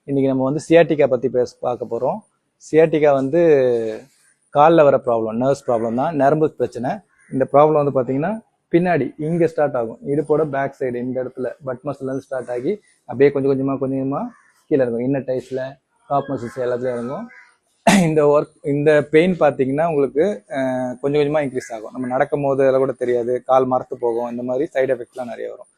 இன்னைக்கு நம்ம வந்து சியாட்டிக்கா பற்றி பார்க்க போகிறோம். சியாட்டிக்கா வந்து காலில் வர ப்ராப்ளம், நர்வ்ஸ் ப்ராப்ளம் தான், நரம்பு பிரச்சனை. இந்த ப்ராப்ளம் வந்து பார்த்தீங்கன்னா பின்னாடி இங்கே ஸ்டார்ட் ஆகும், இடுப்போட பேக் சைடு இந்த இடத்துல பட் மசில்லேருந்து ஸ்டார்ட் ஆகி அப்படியே கொஞ்சம் கொஞ்சமாக கீழே இருக்கும், இன்னர் டைஸில் டாப் மசில்ஸ் எல்லாத்துலேயும் இருக்கும். இந்த பெயின் பார்த்தீங்கன்னா உங்களுக்கு கொஞ்சம் கொஞ்சமாக இன்க்ரீஸ் ஆகும். நம்ம நடக்கும் போது அதெல்லாம் கூட தெரியாது, கால் மரத்து போகும், இந்த மாதிரி சைடு எஃபெக்ட்லாம் நிறைய வரும்,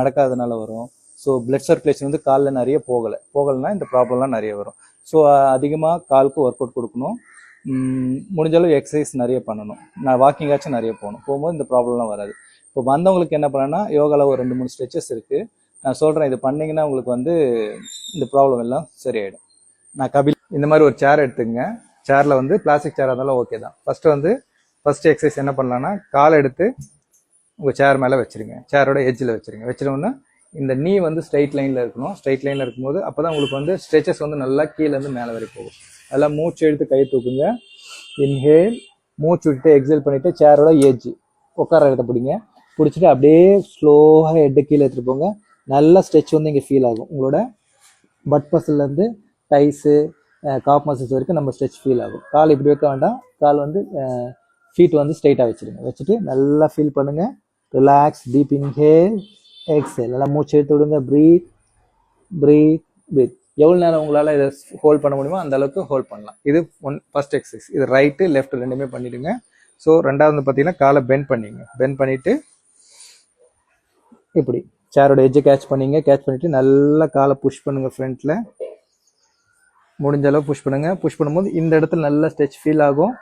நடக்காதனால வரும். ஸோ பிளட் சர்க்குலேஷன் வந்து காலில் நிறைய போகலைன்னா இந்த ப்ராப்ளம்லாம் நிறைய வரும். ஸோ அதிகமாக காலுக்கு ஒர்க் அவுட் கொடுக்கணும், முடிஞ்சளவு எக்ஸசைஸ் நிறைய பண்ணணும், நான் வாக்கிங்காச்சும் நிறைய போகும்போது இந்த ப்ராப்ளம்லாம் வராது. இப்போ வந்தவங்களுக்கு என்ன பண்ணேன்னா யோகாவில் ஒரு 2-3 ஸ்ட்ரெச்சஸ் இருக்குது, நான் சொல்கிறேன். இது பண்ணிங்கன்னா உங்களுக்கு வந்து இந்த ப்ராப்ளம் எல்லாம் சரியாயிடும். நான் கபில். இந்த மாதிரி ஒரு சேர் எடுத்துங்க. சேரில் வந்து பிளாஸ்டிக் சேராக இருந்தாலும் ஓகே தான். ஃபஸ்ட்டு எக்ஸசைஸ் என்ன பண்ணலான்னா, காலை எடுத்து உங்கள் சேர் மேலே வச்சுருங்க, சேரோட எட்ஜில் வச்சிருவோன்னா இந்த நீ வந்து ஸ்ட்ரைட் லைனில் இருக்கணும். ஸ்ட்ரைட் லைனில் இருக்கும்போது அப்போ தான் உங்களுக்கு வந்து ஸ்ட்ரெச்சஸ் வந்து நல்லா கீழேருந்து மேலே வரை போகும். அதெல்லாம் மூச்சு எடுத்து கை தூக்குங்க, இன்ஹேல், மூச்சு விட்டு எக்ஸேல் பண்ணிவிட்டு சேரோட எட்ஜ் உட்கார இடத்த பிடிச்சிட்டு அப்படியே ஸ்லோவாக ஹெட்டை கீழே எடுத்துகிட்டு போங்க. நல்லா ஸ்ட்ரெச் வந்து இங்கே ஃபீல் ஆகும். உங்களோட பட் மசில்லேருந்து டைஸு காப் மசில்ஸ் வரைக்கும் நம்ம ஸ்ட்ரெச் ஃபீல் ஆகும். கால் இப்படி வைக்க வேண்டாம், கால் வந்து ஃபீட் வந்து ஸ்ட்ரைட்டாக வச்சுட்டு நல்லா ஃபீல் பண்ணுங்கள். ரிலாக்ஸ், டீப் இன்ஹேல், எக்ஸேல், நல்லா மூச்சு எடுத்து விடுங்க. ப்ரீத். எவ்வளோ நேரம் உங்களால் இதை ஹோல்ட் பண்ண முடியுமோ அந்த அளவுக்கு ஹோல்ட் பண்ணலாம். இது ஃபர்ஸ்ட் எக்ஸசைஸ். இது ரைட்டு லெஃப்ட் ரெண்டுமே பண்ணிவிடுங்க. ஸோ ரெண்டாவது வந்து பார்த்தீங்கன்னா காலை பெண்ட் பண்ணிவிட்டு இப்படி சேரோட எட்ஜை கேட்ச் பண்ணிவிட்டு நல்லா காலை புஷ் பண்ணுங்கள். ஃப்ரண்ட்டில் முடிஞ்ச அளவு புஷ் பண்ணும்போது இந்த இடத்துல நல்லா ஸ்ட்ரெச் ஃபீல் ஆகும்.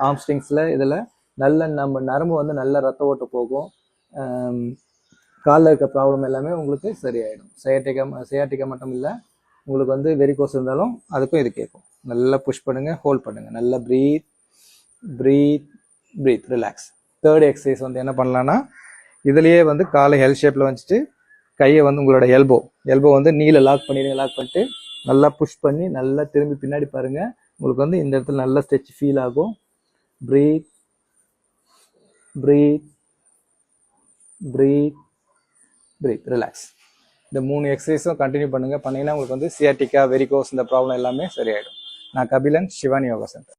ஆம்ஸ்ட்ரிங்ஸில் இதில் நல்ல நம்ம நரம்பு வந்து நல்ல ரத்த ஓட்ட போகும். காலில் இருக்க ப்ராப்ளம் எல்லாமே உங்களுக்கு சரியாயிடும். சயாட்டிக்கா மட்டும் இல்லை, உங்களுக்கு வந்து வெரிகோஸ் இருந்தாலும் அதுக்கும் இது கேட்கும். நல்லா புஷ் பண்ணுங்கள், ஹோல்ட் பண்ணுங்கள். நல்லா ப்ரீத், ரிலாக்ஸ். தேர்ட் எக்ஸசைஸ் வந்து என்ன பண்ணலான்னா, இதுலேயே வந்து காலை ஹெல் ஷேப்பில் வச்சுட்டு கையை வந்து உங்களோட எல்போ வந்து நீல லாக் பண்ணிட்டு நல்லா புஷ் பண்ணி நல்லா திரும்பி பின்னாடி பாருங்கள். உங்களுக்கு வந்து இந்த இடத்துல நல்லா ஸ்ட்ரெச் ஃபீல் ஆகும். Breathe, relax. இந்த 3 எக்ஸசைஸும் கண்டினியூ பண்ணிங்கன்னா உங்களுக்கு வந்து சியாட்டிக்கா, வெரிகோஸ் இந்த ப்ராப்ளம் எல்லாமே சரியாயிடும். நான் கபிலன், சிவானி யோகா சென்டர்.